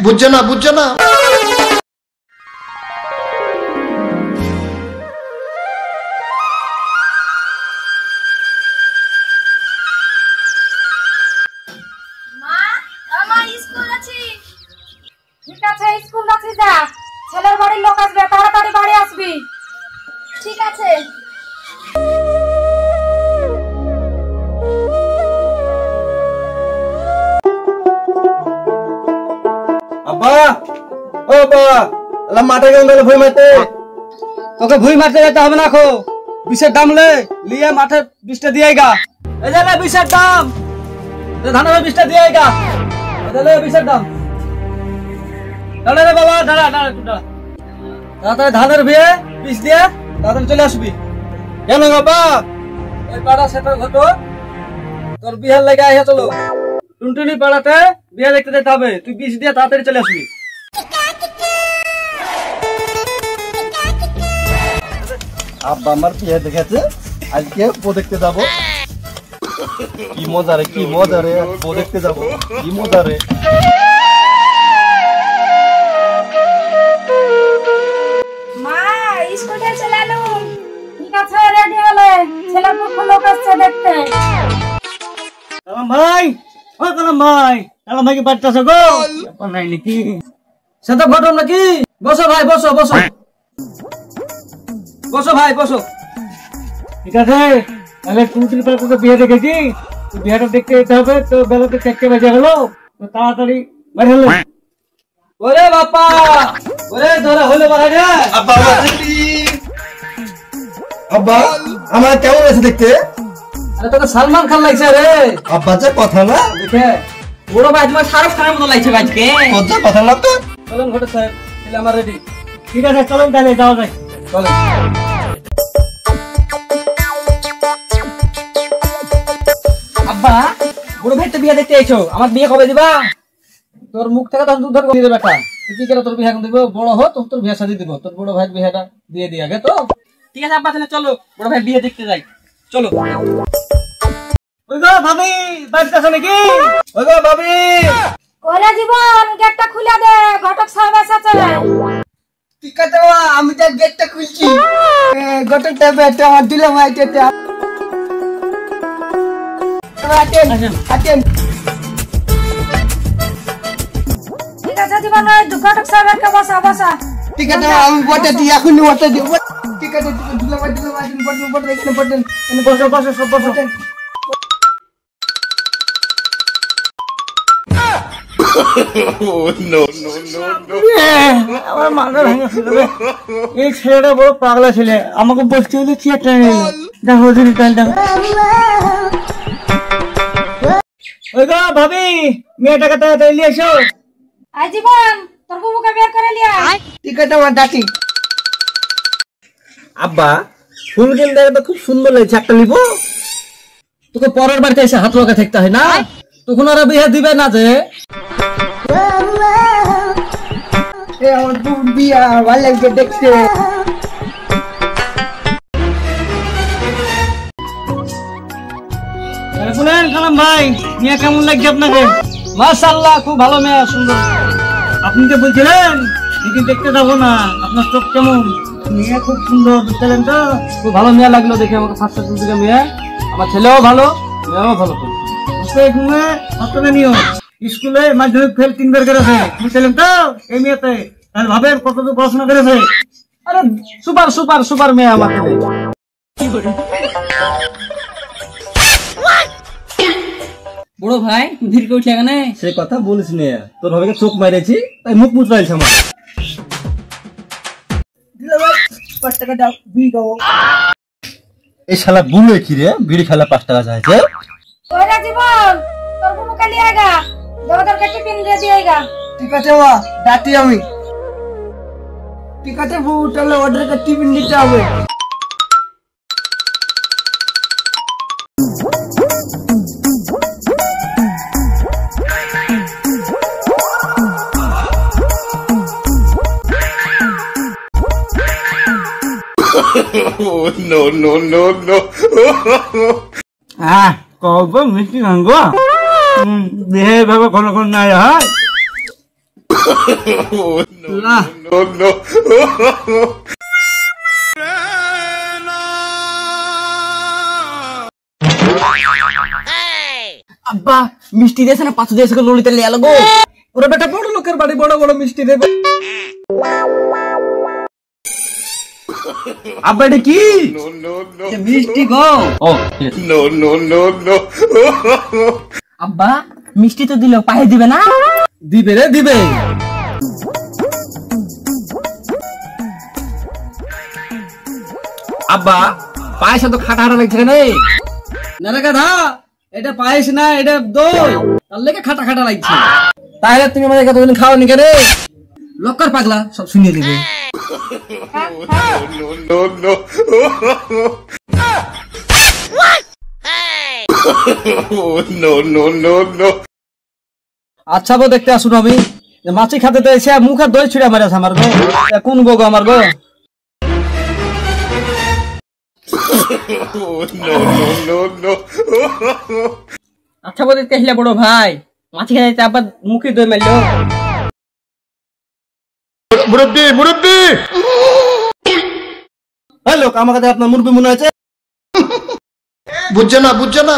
বুঝছো না বুঝছো না মা আমার স্কুল আছে। ঠিক আছে স্কুল আছে যা, ছেলের বাড়ির লোক আসবে, তাড়াতাড়ি বাড়ি আসবি। ঠিক আছে। আব্বা ও বাবা এলা মাঠে গেল ভুই মারতে। তোকে ভুই মারতে যেতে হবে না, খো বিষের দাম লিয়ে মাঠে বিষটা দিয়ে গা। এই যে বিষের দাম, ধানের বিষটা দিয়ে গা। বিষের দাম দাঁড়া রে বাবা, দাঁড়া দাঁড়া একটু দাঁড়া। তাড়াতাড়ি ধানের বিয়ে বিষ দিয়ে তাড়াতাড়ি চলে আসবি। কেন বাবা ওই পাড়া সেটার ঘটো তোর বিহার লেগে আসে, চলো টুনটুনি পাড়াতে বিয়ে দেখতে যেতে হবে। তুই বিষ দিয়ে তাড়াতাড়ি চলে আসবি। আব্বা আমার বিয়ে দেখেছে, আজকে বউ দেখতে যাবো। কি মজা রে, কি মজা রে, বউ দেখতে যাবো, কি মজা রে। মা স্কুলে চলে এলো। ঠিক আছে রেডি হলে ছেলের পক্ষ লোক আসছে দেখতে। কালাম ভাই ও কালাম ভাই, কালাম ভাই কি বাড়িতে আছো গো? ব্যাপার নাই নাকি, সেটা ঘটন নাকি? বসো ভাই বসো বসো বসো ভাই বসো। ঠিক আছে তাহলে টুনটুনি পাড়া তোকে বিয়ে দেখেছি, বিয়েটা দেখতে যেতে হবে। তো বেলা তো 4টে বেজে গেল, তো তাড়াতাড়ি বাইরে হলে। ওরে বাপা ওরে ধরে হলে বাড়া রে। আব্বা আমার কেমন আছে দেখতে? আরে তোকে সালমান খান লাগছে রে। আব্বা যে কথা না দেখে বড় ভাই তোমার শাহরুখ খানের মতো লাগছে আজকে। তোর কথা না তো। চলুন ঘটক সাহেব, তাহলে আমার রেডি। ঠিক আছে চলুন তাহলে যাওয়া যায়। চলো আব্বা বড় ভাই তো বিয়ে দেখতে এসো, আমার বিয়ে কবে দিবা? তোর মুখ থেকে তখন দুধ করে দিবে বেটা। তুই কি করে তোর বিয়ে এখন দিব? বড় হো তো তোর বিয়ে সাজিয়ে দিব। তোর বড় ভাইয়ের বিয়েটা দিয়ে দিয়ে আগে তো। ঠিক আছে আব্বা তাহলে চলো বড় ভাই বিয়ে দেখতে যাই, চলো। ওই গো ভাবি বাড়িতে আছো নাকি? ওই গো ভাবি। ওরে জীবন গেটটা খুলে দে, ঘটক সাহেব এসেছে। ঠিক আছে আমি তো গেটটা খুলছি। গটকটা বেটা আমার দিলাম আইটা। ঠিক আছে জীবন ওই ঘটক সাহেবকে বসা বসা। ঠিক আছে আমি বটে দিই, এখনই বটে দিব। ঠিক আছে দিলাম বটে বটে এখানে বটে। বসো বসো সব বসো। আমার মাথা ভেঙে ফেলে রে। এই ছেলেটা বড় পাগলা ছেলে, আমাকে বসতে হলে চেয়ার টেনে নিল। দেখো দিদি তাহলে দেখো। ওই গো ভাবি মেয়েটাকে তাড়াতাড়ি নিয়ে এসো। আই জীবন তোর বুবুকে বের করে লিয়া। ঠিক আছে আমার ডাটি। আব্বা ফুল কিনতে তো খুব সুন্দর লাগছে, একটা নিবো। তোকে পরের বাড়িতে এসে হাত লগা থাকতে হয় না, তখন ওরা বিয়ে দিবে না যে। আমার বুবু বিয়া ভালো লাগছে দেখতে। বলেন কালাম ভাই মেয়ে কেমন লাগছে আপনাকে? মাশাআল্লাহ খুব ভালো মেয়ে, সুন্দর। আপনি তো বলছিলেন দিদি দেখতে যাবো না, আপনার চোখ কেমন? মেয়ে খুব সুন্দর, বুঝলেন তো? খুব ভালো মেয়ে লাগলো দেখে আমাকে ফার্স্ট থেকে মেয়ে। আমার ছেলেও ভালো, মেয়েও ভালো। বুঝতে ঘুমে সপ্তাহে নিও স্কুলে মাধ্যমিক ফেল 3 বার করেছে, বুঝলেন তো? এই মেয়েতে তাহলে ভাবেন কতদূর পড়াশোনা করেছে। আরে সুপার সুপার সুপার মেয়ে আমার ছেলে। বড় ভাই ধীরে উঠলে এখানে সে কথা বলিস নে, তোর ভাবে চোখ মারেছি তাই মুখ মুচড়াইছে আমার। 5 টাকা দাও বিড়ি খাবো। এই শালা বুলে কি রে, বিড়ি খেলা 5 টাকা চাইছে। ওরে জীবন তোর বুবুকে লিয়ে গা, ওদেরকে টিফিন দিয়ে দিয়ে গা। ঠিক আছে মা ডাটি আমি। ঠিক আছে বউ তাহলে ওদেরকে টিফিন দিতে হবে। Oh, no, no, no, no. কব মিষ্টি ভাঙ্গ দেহে ভাবে ঘন ঘন নাই হয়। Oh, no, না no, no. আব্বা মিষ্টি দিয়েছে না 5 দিয়েছে ললিতা লিয়া লাগো ওরা বেটা বড় লোকের বাড়ি বড় বড় মিষ্টি দেবে আব্বা এটা কি No, no, no. মিষ্টি গো ও No, no, no, no. আব্বা মিষ্টি তো দিলো পায়ে দিবে না দিবে রে দিবে আব্বা পায়েসে তো খাটা খাটা লাগছে রে না রে গাধা এটা পায়েস না এটা দই তার লেগে খাটা খাটা লাগছে তাহলে তুমি আমাদের কতদিন খাওনি কেন লক্কর পাগলা সব শুনিয়ে দিবে No, no, no. Oh, no, no, no, no. আচ্ছা গো দেখতে আসুন আমি যে মাছি খাতে তো এসে মুখে দই ছুড়ে মারেছে আমার গো এ কোন গো আমার গো Oh, no, no, no, no. আচ্ছা বলতে তেহলে বড় ভাই মাছি খেতে আবার মুখে দই মারলো মুরব্বি মুরব্বি হ্যালো আমার কাছে আপনার মুরবি মনে আছে বুঝছো না